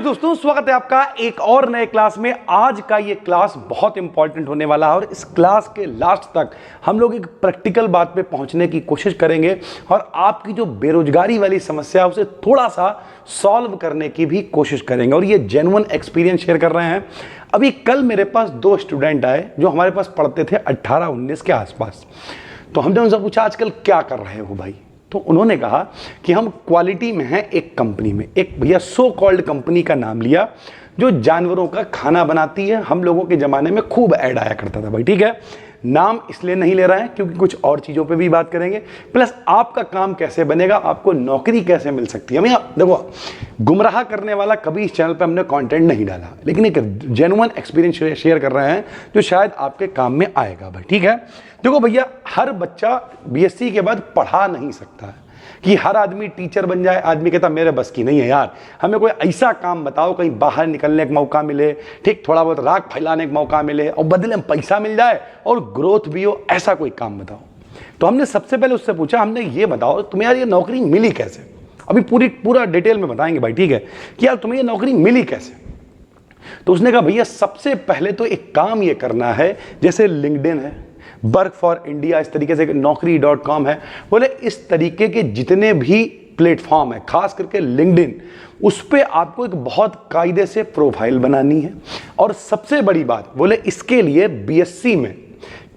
दोस्तों, स्वागत है आपका एक और नए क्लास में। आज का ये क्लास बहुत इंपॉर्टेंट होने वाला है और इस क्लास के लास्ट तक हम लोग एक प्रैक्टिकल बात पे पहुंचने की कोशिश करेंगे और आपकी जो बेरोजगारी वाली समस्या है उसे थोड़ा सा सॉल्व करने की भी कोशिश करेंगे और ये जेन्युइन एक्सपीरियंस शेयर कर रहे हैं। अभी कल मेरे पास दो स्टूडेंट आए जो हमारे पास पढ़ते थे 18-19 के आसपास। तो हमने उनसे पूछा आजकल क्या कर रहे हो भाई। तो उन्होंने कहा कि हम क्वालिटी में हैं एक कंपनी में, एक भैया सो कॉल्ड कंपनी का नाम लिया जो जानवरों का खाना बनाती है। हम लोगों के ज़माने में खूब ऐड आया करता था भाई, ठीक है। नाम इसलिए नहीं ले रहे हैं क्योंकि कुछ और चीज़ों पे भी बात करेंगे, प्लस आपका काम कैसे बनेगा, आपको नौकरी कैसे मिल सकती है। हमें देखो, गुमराह करने वाला कभी इस चैनल पे हमने कंटेंट नहीं डाला, लेकिन एक जेन्युइन एक्सपीरियंस शेयर कर रहे हैं जो शायद आपके काम में आएगा भाई, ठीक है। देखो भैया, हर बच्चा बीएससी के बाद पढ़ा नहीं सकता है कि हर आदमी टीचर बन जाए। आदमी कहता मेरे बस की नहीं है यार, हमें कोई ऐसा काम बताओ कहीं बाहर निकलने का मौका मिले, ठीक, थोड़ा बहुत राख फैलाने का मौका मिले और बदले में पैसा मिल जाए और ग्रोथ भी हो, ऐसा कोई काम बताओ। तो हमने सबसे पहले उससे पूछा, हमने ये बताओ तुम्हें यार ये नौकरी मिली कैसे। अभी पूरा डिटेल में बताएंगे भाई, ठीक है, कि यार तुम्हें ये नौकरी मिली कैसे। तो उसने कहा भैया सबसे पहले तो एक काम ये करना है, जैसे लिंक्डइन है, वर्क फॉर इंडिया, इस तरीके से naukri.com है, बोले इस तरीके के जितने भी प्लेटफॉर्म है, खास करके लिंक्डइन, उस पे आपको एक बहुत कायदे से प्रोफाइल बनानी है। और सबसे बड़ी बात बोले इसके लिए बीएससी में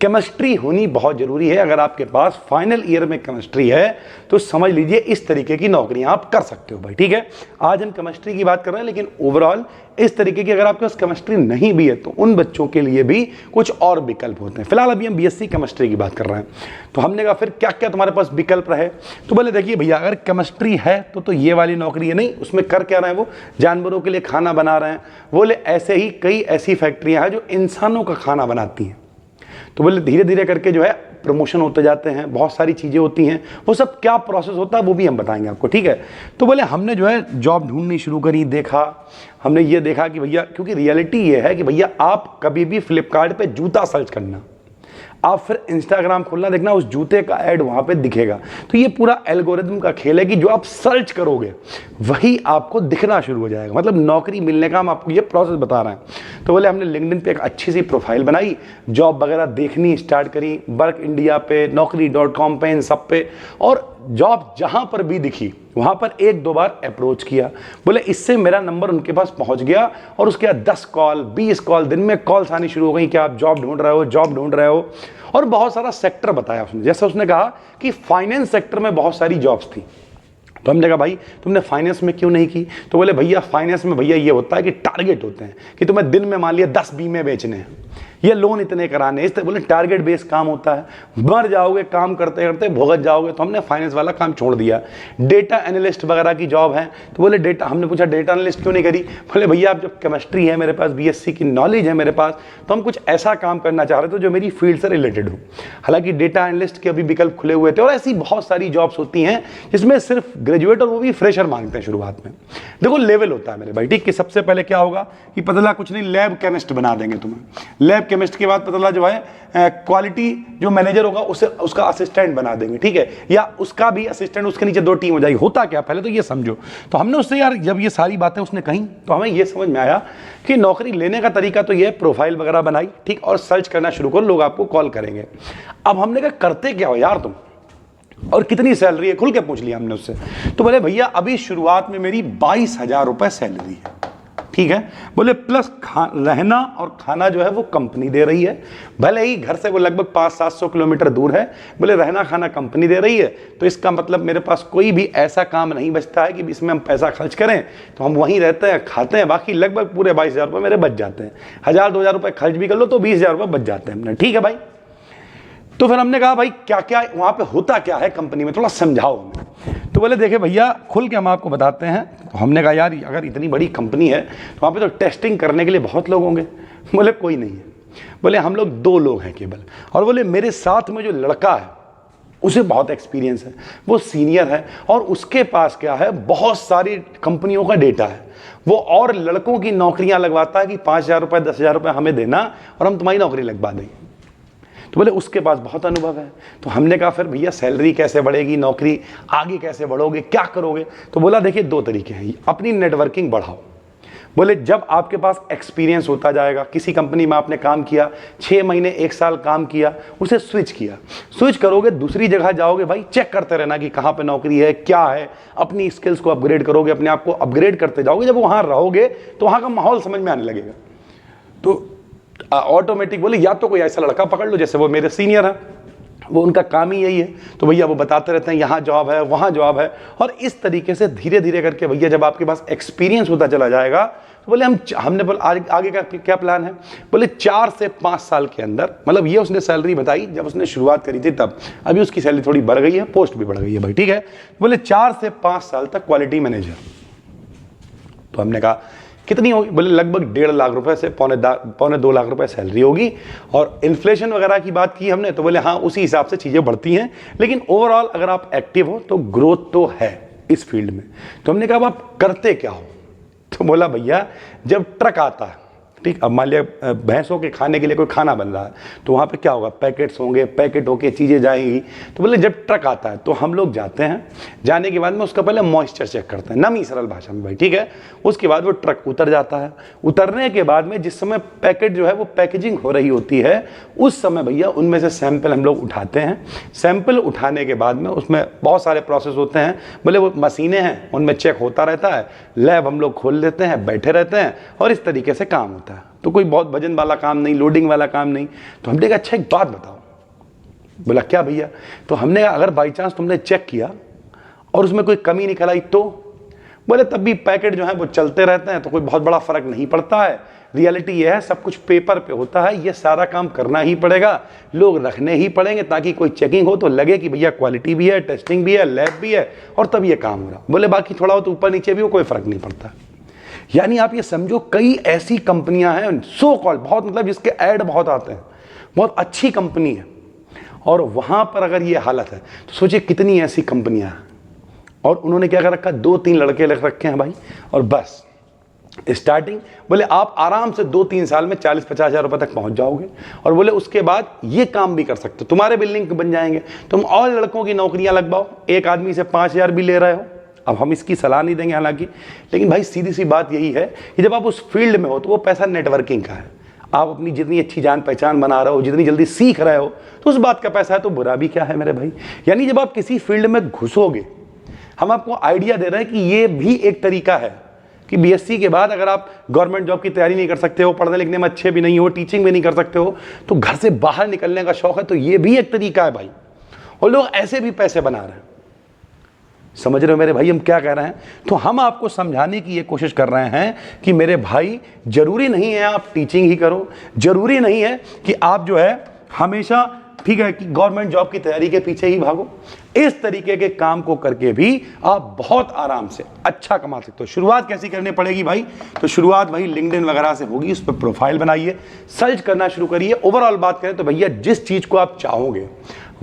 केमिस्ट्री होनी बहुत जरूरी है। अगर आपके पास फाइनल ईयर में केमिस्ट्री है तो समझ लीजिए इस तरीके की नौकरियां आप कर सकते हो भाई, ठीक है। आज हम केमिस्ट्री की बात कर रहे हैं, लेकिन ओवरऑल इस तरीके की अगर आपके पास केमिस्ट्री नहीं भी है तो उन बच्चों के लिए भी कुछ और विकल्प होते हैं। फिलहाल अभी हम बीएससी केमिस्ट्री की बात कर रहे हैं। तो हमने कहा फिर क्या क्या तुम्हारे पास विकल्प रहे। तो बोले देखिए भैया, अगर केमिस्ट्री है तो ये वाली नौकरी है नहीं, उसमें कर क्या रहे हैं, वो जानवरों के लिए खाना बना रहे हैं। बोले ऐसे ही कई ऐसी फैक्ट्रियां हैं जो इंसानों का खाना बनाती हैं। तो बोले धीरे धीरे करके जो है प्रमोशन होते जाते हैं, बहुत सारी चीज़ें होती हैं, वो सब क्या प्रोसेस होता है वो भी हम बताएंगे आपको, ठीक है। तो बोले हमने जो है जॉब ढूंढनी शुरू करी, देखा, हमने ये देखा कि भैया, क्योंकि रियलिटी ये है कि भैया आप कभी भी फ्लिपकार्ट पे जूता सर्च करना, आप फिर इंस्टाग्राम खोलना, देखना उस जूते का ऐड वहाँ पे दिखेगा। तो ये पूरा एल्गोरिदम का खेल है कि जो आप सर्च करोगे वही आपको दिखना शुरू हो जाएगा। मतलब नौकरी मिलने का हम आपको ये प्रोसेस बता रहे हैं। तो बोले हमने लिंक्डइन पे एक अच्छी सी प्रोफाइल बनाई, जॉब वगैरह देखनी स्टार्ट करी, वर्क इंडिया पे, naukri.com पे, इन सब पे, और जॉब जहाँ पर भी दिखी वहाँ पर 1-2 बार अप्रोच किया। बोले इससे मेरा नंबर उनके पास पहुँच गया और उसके बाद 10 कॉल 20 कॉल दिन में कॉल्स आनी शुरू हो गई कि आप जॉब ढूंढ रहे हो, जॉब ढूंढ रहे हो। और बहुत सारा सेक्टर बताया उसने, जैसे उसने कहा कि फाइनेंस सेक्टर में बहुत सारी जॉब्स थी। तो हमने कहा भाई तुमने फाइनेंस में क्यों नहीं की। तो बोले भैया फाइनेंस में भैया ये होता है कि टारगेट होते हैं कि तुम्हें दिन में मान लिया 10 बीमे बेचने हैं, ये लोन इतने कराने, इस तरह बोले टारगेट बेस्ड काम होता है, मर जाओगे काम करते करते, भुगत जाओगे। तो हमने फाइनेंस वाला काम छोड़ दिया। डेटा एनालिस्ट वगैरह की जॉब है। तो बोले डेटा, हमने पूछा डेटा एनालिस्ट क्यों नहीं करी। बोले भैया अब जब केमिस्ट्री है मेरे पास, बीएससी की नॉलेज है मेरे पास, तो हम कुछ ऐसा काम करना चाह रहे थे जो मेरी फील्ड से रिलेटेड हो। हालांकि डेटा एनालिस्ट के अभी विकल्प खुले हुए थे और ऐसी बहुत सारी जॉब्स होती हैं जिसमें सिर्फ ग्रेजुएट और वो भी फ्रेशर मांगते हैं शुरुआत में। देखो लेवल होता है मेरे भाई, ठीक, कि सबसे पहले क्या होगा कि पता लगा कुछ नहीं, लैब केमिस्ट बना देंगे तुम्हें। लैब केमिस्ट के बाद पता लगा जो है क्वालिटी जो मैनेजर होगा उसे उसका असिस्टेंट बना देंगे, ठीक है, या उसका भी असिस्टेंट, उसके नीचे 2 टीम हो जाएगी। होता क्या, पहले तो ये समझो। तो हमने उससे यार जब ये सारी बातें उसने कही तो हमें ये समझ में आया कि नौकरी लेने का तरीका तो ये, प्रोफाइल वगैरह बनाई, ठीक, और सर्च करना शुरू करो, लोग आपको कॉल करेंगे। अब हमने कहा करते क्या हो यार तुम और कितनी सैलरी है, खुल के पूछ लिया हमने उससे। तो बोले भैया अभी शुरुआत में मेरी 22,000 रुपए सैलरी है, ठीक है। बोले प्लस रहना और खाना जो है वो कंपनी दे रही है, भले ही घर से वो लगभग 500-700 किलोमीटर दूर है। बोले रहना खाना कंपनी दे रही है, तो इसका मतलब मेरे पास कोई भी ऐसा काम नहीं बचता है कि इसमें हम पैसा खर्च करें। तो हम वहीं रहते हैं, खाते हैं, बाकी लगभग पूरे 22,000 रुपये मेरे बच जाते हैं। 1,000-2,000 रुपये खर्च भी कर लो तो 20,000 रुपये बच जाते हैं हमने, ठीक है भाई। तो फिर हमने कहा भाई क्या क्या वहाँ पे होता क्या है कंपनी में, थोड़ा समझाओ हमें। तो बोले देखिए भैया खुल के हम आपको बताते हैं। तो हमने कहा यार अगर इतनी बड़ी कंपनी है तो वहाँ पे तो टेस्टिंग करने के लिए बहुत लोग होंगे। बोले कोई नहीं है। बोले हम लोग 2 लोग हैं केवल, और बोले मेरे साथ में जो लड़का है उसे बहुत एक्सपीरियंस है, वो सीनियर है और उसके पास क्या है, बहुत सारी कंपनियों का डेटा है। वो और लड़कों की नौकरियां लगवाता है कि 5,000 रुपये 10,000 रुपये हमें देना और हम तुम्हारी नौकरी लगवा देंगे। तो बोले उसके पास बहुत अनुभव है। तो हमने कहा फिर भैया सैलरी कैसे बढ़ेगी, नौकरी आगे कैसे बढ़ोगे, क्या करोगे। तो बोला देखिए 2 तरीके हैं, अपनी नेटवर्किंग बढ़ाओ। बोले जब आपके पास एक्सपीरियंस होता जाएगा, किसी कंपनी में आपने काम किया, 6 महीने 1 साल काम किया, उसे स्विच करोगे, दूसरी जगह जाओगे, भाई चेक करते रहना कि कहाँ पे नौकरी है, क्या है, अपनी स्किल्स को अपग्रेड करोगे, अपने आप को अपग्रेड करते जाओगे। जब वहाँ रहोगे तो वहाँ का माहौल समझ में आने लगेगा। तो ऑटोमेटिक बोले या तो कोई ऐसा लड़का पकड़ लो, जैसे वो मेरे सीनियर है, वो उनका काम ही यही है, तो भैया वो बताते रहते हैं यहाँ जॉब है, वहाँ जॉब है, और इस तरीके से धीरे धीरे करके भैया जब आपके पास एक्सपीरियंस होता चला जाएगा तो बोले हमने बोले आगे का क्या प्लान है। बोले 4 से 5 साल के अंदर, मतलब ये उसने सैलरी बताई जब उसने शुरुआत करी थी तब, अभी उसकी सैलरी थोड़ी बढ़ गई है, पोस्ट भी बढ़ गई है भाई, ठीक है। बोले 4 से 5 साल तक क्वालिटी मैनेजर। तो हमने कहा कितनी होगी? बोले लगभग 1.5 लाख रुपए से पौने 2 लाख रुपए सैलरी होगी, और इन्फ्लेशन वगैरह की बात की हमने, तो बोले हाँ उसी हिसाब से चीज़ें बढ़ती हैं, लेकिन ओवरऑल अगर आप एक्टिव हो तो ग्रोथ तो है इस फील्ड में। तो हमने कहा अब आप करते क्या हो? तो बोला भैया जब ट्रक आता है, ठीक, अब मान लिया भैंसों के खाने के लिए कोई खाना बन रहा है, तो वहाँ पे क्या होगा, पैकेट्स होंगे, पैकेट होके चीज़ें जाएंगी। तो बोले जब ट्रक आता है तो हम लोग जाते हैं, जाने के बाद में उसका पहले मॉइस्चर चेक करते हैं, नमी सरल भाषा में भाई, ठीक है। उसके बाद वो ट्रक उतर जाता है, उतरने के बाद में जिस समय पैकेट जो है वो पैकेजिंग हो रही होती है, उस समय भैया उनमें से सैंपल हम लोग उठाते हैं। सैंपल उठाने के बाद में उसमें बहुत सारे प्रोसेस होते हैं, बोले वो मशीनें हैं उनमें चेक होता रहता है, लैब हम लोग खोल लेते हैं, बैठे रहते हैं, और इस तरीके से काम होता है। तो कोई बहुत वजन वाला काम नहीं, लोडिंग वाला काम नहीं। तो हमने कहा अच्छा एक बात बताओ। बोला क्या भैया? तो हमने कहा अगर बाई चांस तुमने चेक किया और उसमें कोई कमी निकल आई तो? बोले तब भी पैकेट जो है वो चलते रहते हैं, तो कोई बहुत बड़ा फर्क नहीं पड़ता है। रियलिटी ये है सब कुछ पेपर पे होता है, ये सारा काम करना ही पड़ेगा, लोग रखने ही पड़ेंगे ताकि कोई चेकिंग हो तो लगे कि भैया क्वालिटी भी है, टेस्टिंग भी है, लैब भी है, और तब ये काम हो रहा। बोले बाकी थोड़ा हो तो ऊपर नीचे भी हो, कोई फर्क नहीं पड़ता। यानी आप ये समझो कई ऐसी कंपनियां हैं सो कॉल, बहुत मतलब जिसके ऐड बहुत आते हैं, बहुत अच्छी कंपनी है, और वहां पर अगर ये हालत है तो सोचिए कितनी ऐसी कंपनियां हैं। और उन्होंने क्या कर रखा, 2-3 लड़के रख रखे हैं भाई, और बस स्टार्टिंग। बोले आप आराम से 2-3 साल में 40-50 हज़ार रुपए तक पहुंच जाओगे, और बोले उसके बाद ये काम भी कर सकते हो, तुम्हारे बिल्डिंग बन जाएंगे, तुम और लड़कों की नौकरियां लगवाओ, एक आदमी से 5,000 भी ले रहे हो। अब हम इसकी सलाह नहीं देंगे हालांकि, लेकिन भाई सीधी सी बात यही है कि जब आप उस फील्ड में हो तो वो पैसा नेटवर्किंग का है। आप अपनी जितनी अच्छी जान पहचान बना रहे हो, जितनी जल्दी सीख रहे हो, तो उस बात का पैसा है, तो बुरा भी क्या है मेरे भाई। यानी जब आप किसी फील्ड में घुसोगे, हम आपको आइडिया दे रहे हैं कि ये भी एक तरीका है कि बीएससी के बाद अगर आप गवर्नमेंट जॉब की तैयारी नहीं कर सकते हो, पढ़ने लिखने में अच्छे भी नहीं हो, टीचिंग भी नहीं कर सकते हो, तो घर से बाहर निकलने का शौक है, तो ये भी एक तरीका है भाई। और लोग ऐसे भी पैसे बना रहे हैं। समझ रहे हो मेरे भाई हम क्या कह रहे हैं? तो हम आपको समझाने की ये कोशिश कर रहे हैं कि मेरे भाई जरूरी नहीं है आप टीचिंग ही करो, जरूरी नहीं है कि आप जो है हमेशा, ठीक है, कि गवर्नमेंट जॉब की तैयारी के पीछे ही भागो। इस तरीके के काम को करके भी आप बहुत आराम से अच्छा कमा सकते हो। शुरुआत कैसी करनी पड़ेगी भाई? तो शुरुआत भाई लिंक्डइन वगैरह से होगी, उस पर प्रोफाइल बनाइए, सर्च करना शुरू करिए। ओवरऑल बात करें तो भैया जिस चीज को आप चाहोगे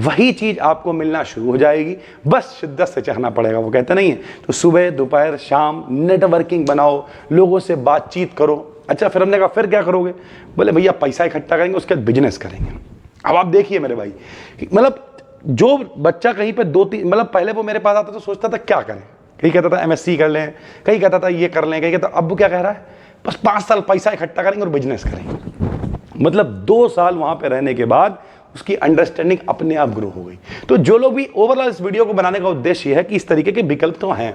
वही चीज आपको मिलना शुरू हो जाएगी, बस शिद्दत से चाहना पड़ेगा। वो कहते नहीं है, तो सुबह दोपहर शाम नेटवर्किंग बनाओ, लोगों से बातचीत करो। अच्छा फिर हमने कहा फिर क्या करोगे? बोले भैया पैसा इकट्ठा करेंगे, उसके बाद बिजनेस करेंगे। अब आप देखिए मेरे भाई, मतलब जो बच्चा कहीं पे 2-3, मतलब पहले वो मेरे पास आता तो सोचता था क्या करें, कहीं कहता था एमएससी कर लें, कहीं कहता था ये कर लें, कहीं कहता, अब वो क्या कह रहा है, बस 5 साल पैसा इकट्ठा करेंगे और बिजनेस करेंगे। मतलब 2 साल वहां पे रहने के बाद उसकी अंडरस्टैंडिंग अपने आप ग्रो हो गई। तो जो लोग भी, ओवरऑल इस वीडियो को बनाने का उद्देश्य यह है कि इस तरीके के विकल्प तो हैं,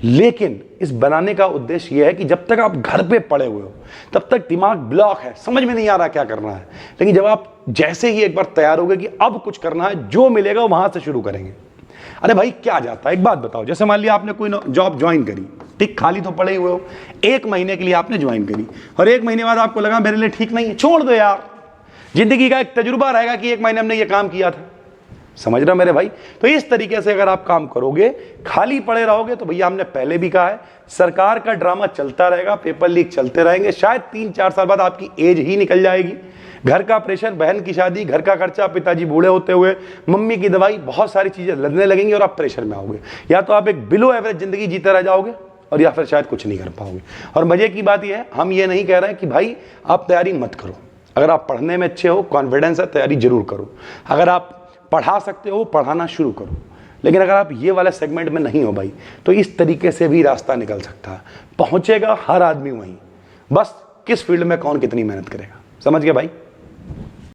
लेकिन इस बनाने का उद्देश्य यह है कि जब तक आप घर पे पड़े हुए हो तब तक दिमाग ब्लॉक है, समझ में नहीं आ रहा क्या करना है। लेकिन जब आप जैसे ही एक बार तैयार हो गए कि अब कुछ करना है, जो मिलेगा वहां से शुरू करेंगे। अरे भाई क्या जाता है, एक बात बताओ, जैसे मान लिया आपने कोई जॉब ज्वाइन करी, ठीक, खाली तो पड़े हुए हो, 1 महीने के लिए आपने ज्वाइन करी, और 1 महीने बाद आपको लगा मेरे लिए ठीक नहीं है, छोड़ दो यार। जिंदगी का एक तजुर्बा रहेगा कि 1 महीने हमने ये काम किया था। समझ रहे हो मेरे भाई? तो इस तरीके से अगर आप काम करोगे, खाली पड़े रहोगे, तो भैया हमने पहले भी कहा है, सरकार का ड्रामा चलता रहेगा, पेपर लीक चलते रहेंगे, शायद 3-4 साल बाद आपकी एज ही निकल जाएगी। घर का प्रेशर, बहन की शादी, घर का खर्चा, पिताजी बूढ़े होते हुए, मम्मी की दवाई, बहुत सारी चीजें लगने लगेंगी और आप प्रेशर में आओगे। या तो आप एक बिलो एवरेज जिंदगी जीते रह जाओगे, और या फिर शायद कुछ नहीं कर पाओगे। और मजे की बात यह है, हम ये नहीं कह रहे हैं कि भाई आप तैयारी मत करो। अगर आप पढ़ने में अच्छे हो, कॉन्फिडेंस है, तैयारी जरूर करो। अगर आप पढ़ा सकते हो, पढ़ाना शुरू करो। लेकिन अगर आप ये वाले सेगमेंट में नहीं हो भाई, तो इस तरीके से भी रास्ता निकल सकता है। पहुंचेगा हर आदमी वहीं, बस किस फील्ड में कौन कितनी मेहनत करेगा। समझ गया भाई।